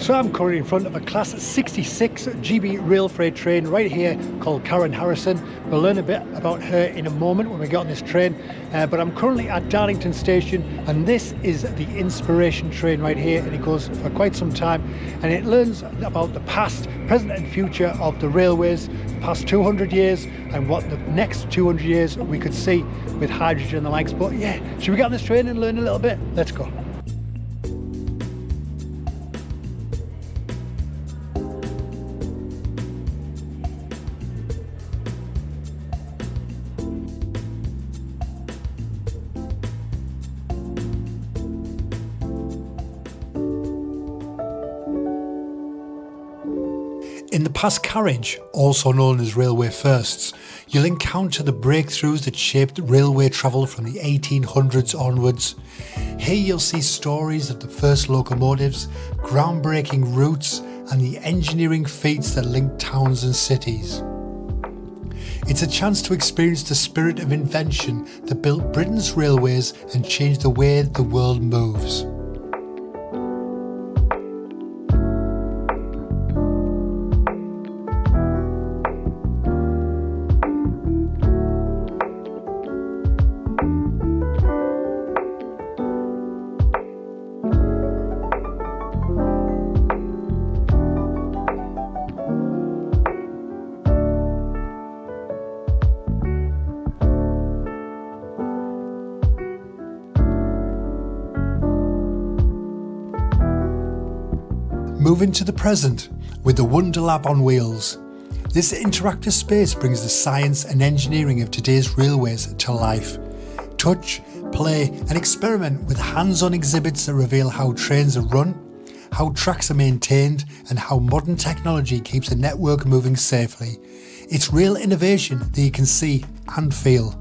So I'm currently in front of a Class 66 GB rail freight train right here called Karen Harrison. We'll learn a bit about her in a moment when we get on this train, but I'm currently at Darlington Station, and this is the inspiration train right here, and it goes for quite some time, and it learns about the past, present and future of the railways, the past 200 years and what the next 200 years we could see with hydrogen and the likes. But yeah, should we get on this train and learn a little bit? Let's go. In the past carriage, also known as railway firsts, you'll encounter the breakthroughs that shaped railway travel from the 1800s onwards. Here you'll see stories of the first locomotives, groundbreaking routes, and the engineering feats that linked towns and cities. It's a chance to experience the spirit of invention that built Britain's railways and changed the way the world moves. Moving to the present with the Wonderlab on wheels. This interactive space brings the science and engineering of today's railways to life. Touch, play and experiment with hands-on exhibits that reveal how trains are run, how tracks are maintained and how modern technology keeps the network moving safely. It's real innovation that you can see and feel.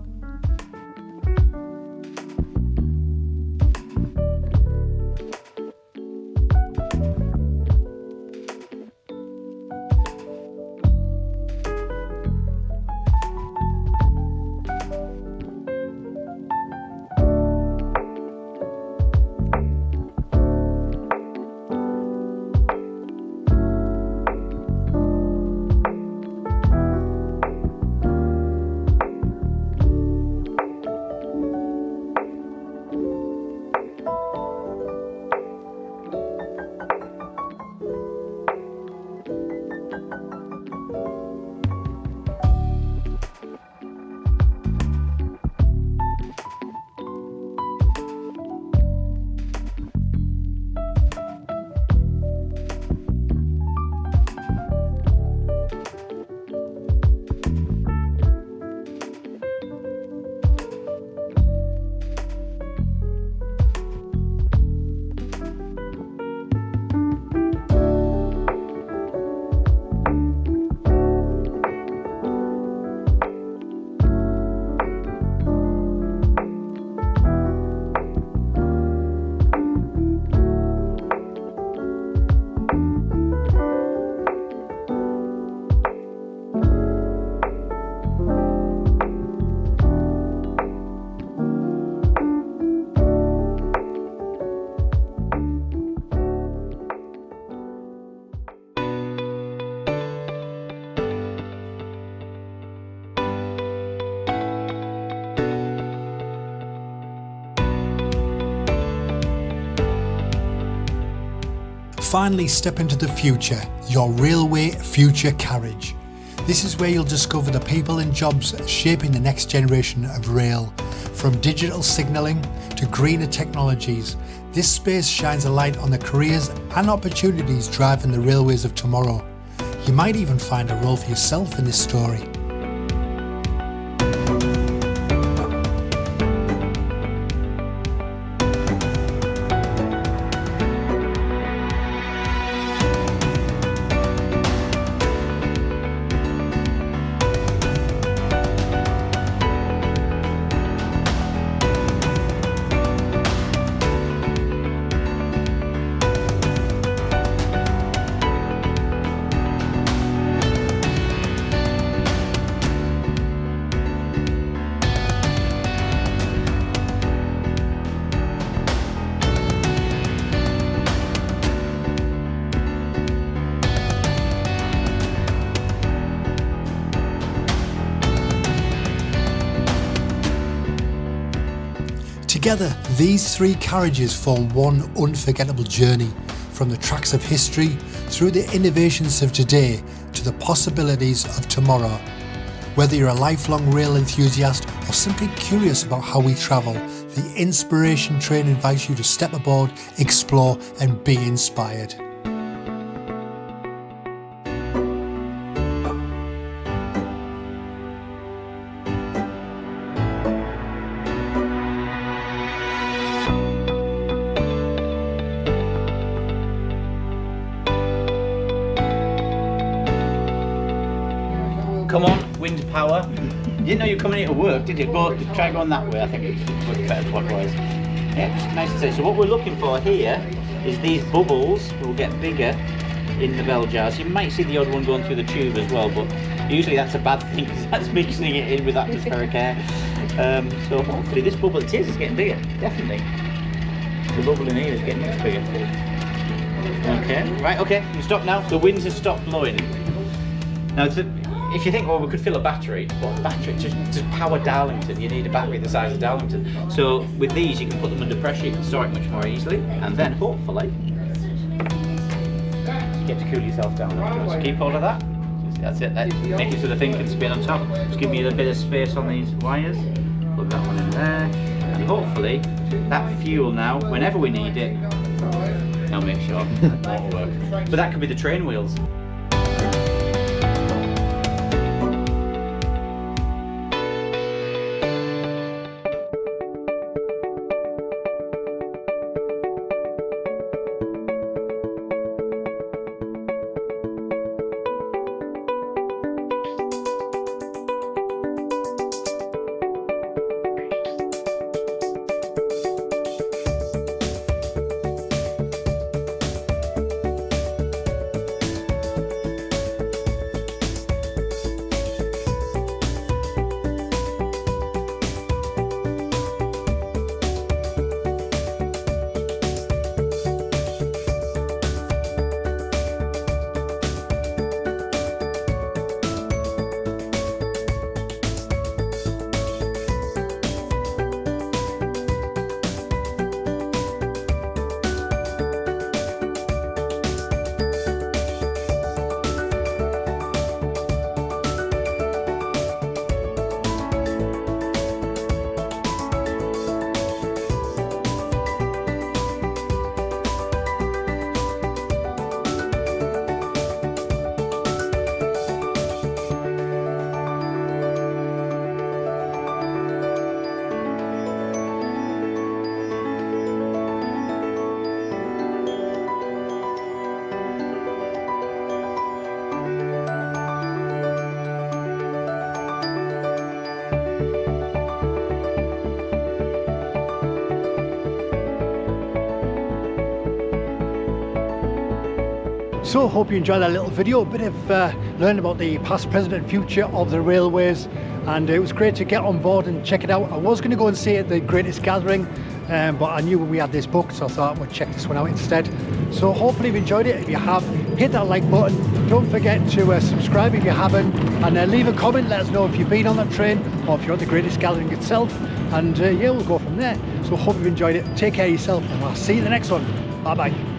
Finally, step into the future, your railway future carriage. This is where you'll discover the people and jobs shaping the next generation of rail. From digital signalling to greener technologies, this space shines a light on the careers and opportunities driving the railways of tomorrow. You might even find a role for yourself in this story. Together, these three carriages form one unforgettable journey, from the tracks of history through the innovations of today to the possibilities of tomorrow. Whether you're a lifelong rail enthusiast or simply curious about how we travel, the Inspiration Train invites you to step aboard, explore and be inspired. Come on, wind power. You didn't know you were coming here to work, did you? Try going that way, I think it would be better clockwise. Yeah, just nice to say. So what we're looking for here is these bubbles will get bigger in the bell jars. You might see the odd one going through the tube as well, but usually that's a bad thing because that's mixing it in with atmospheric air. So hopefully this bubble, it is getting bigger, definitely. The bubble in here is getting much bigger. Okay, right, okay, you stop now. The winds have stopped blowing. Now, if you think, well, we could fill a battery, but a battery, to power Darlington, you need a battery the size of Darlington. So with these, you can put them under pressure, you can store it much more easily, and then hopefully, you get to cool yourself down. So keep hold of that. That's it. Make it so the thing can spin on top. Just give me a bit of space on these wires. Put that one in there, and hopefully, that fuel now, whenever we need it, I'll make sure that will work. But that could be the train wheels. So hope you enjoyed that little video, a bit of learning about the past, present and future of the railways, and it was great to get on board and check it out. I was going to go and see it at the Greatest Gathering, but I knew we had this book, so I thought I would check this one out instead. So hopefully you've enjoyed it. If you have, hit that like button. Don't forget to subscribe if you haven't, and leave a comment. Let us know if you've been on that train or if you're at the Greatest Gathering itself, and yeah, we'll go from there. So hope you've enjoyed it. Take care of yourself, and I'll see you in the next one. Bye bye.